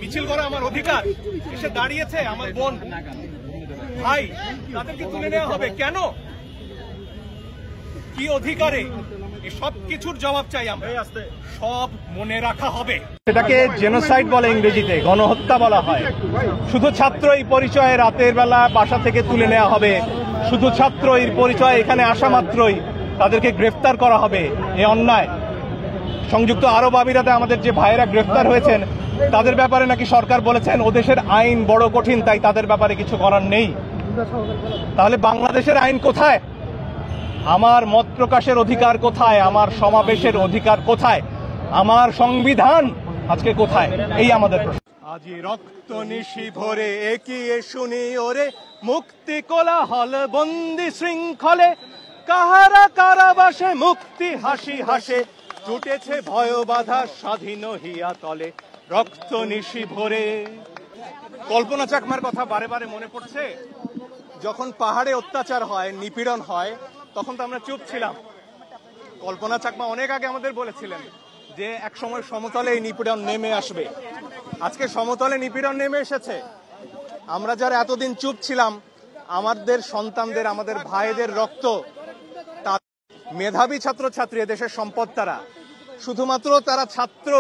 মিছিল করা আমার অধিকার, এসে দাঁড়িয়েছে আমার বোন ভাই, তাদেরকে তুলে নেওয়া হবে কেন? কি অধিকারে? সব কিছুর জবাব চাই আমরা, সব মনে রাখা হবে। সেটাকে জেনোসাইড বলে, ইংরেজিতে গণহত্যা বলা হয়। শুধু ছাত্র এই পরিচয়ে রাতের বেলা বাসা থেকে তুলে নেওয়া হবে, শুধু ছাত্র এর পরিচয় এখানে আসা মাত্রই তাদেরকে গ্রেফতার করা হবে, এ অন্যায়। সংযুক্ত আরব আমিরাতে আমাদের যে ভাইয়েরা গ্রেফতার হয়েছেন তাদের ব্যাপারে নাকি সরকার বলেছেন ও দেশের আইন বড় কঠিন, তাই তাদের ব্যাপারে কিছু করার নেই। তাহলে বাংলাদেশের আইন কোথায়? আমার মত প্রকাশের অধিকার কোথায়? আমার সমাবেশের অধিকার কোথায়? আমার সংবিধান আজকে কোথায়? এই আমাদের প্রশ্ন। আজি রক্ত নিশি ভরে একিয়ে শুনি ওরে, মুক্তি কোলাহল বন্দি শৃঙ্খলে, কাহারা কারাবাসে মুক্তি হাসি হাসে, জুটেছে ভয় বাধা স্বাধীন হিয়া তলে, রক্ত নিশি ভরে। কল্পনা চাকমার কথা বারে বারে মনে পড়ছে। যখন পাহাড়ে অত্যাচার হয়, নিপীড়ন হয়, তখন তো আমরা চুপ ছিলাম। কল্পনা চাকমা অনেক আগে আমাদের বলেছিলেন যে এক সময় সমতলে এই নিপীড়ন নেমে আসবে। আজকে সমতলে নিপীড়ন নেমে এসেছে। আমরা যারা এতদিন চুপ ছিলাম, আমাদের সন্তানদের, আমাদের ভাইদের রক্ত, মেধাবী ছাত্রছাত্রী, দেশের সম্পদ তারা, শুধুমাত্র তারা ছাত্র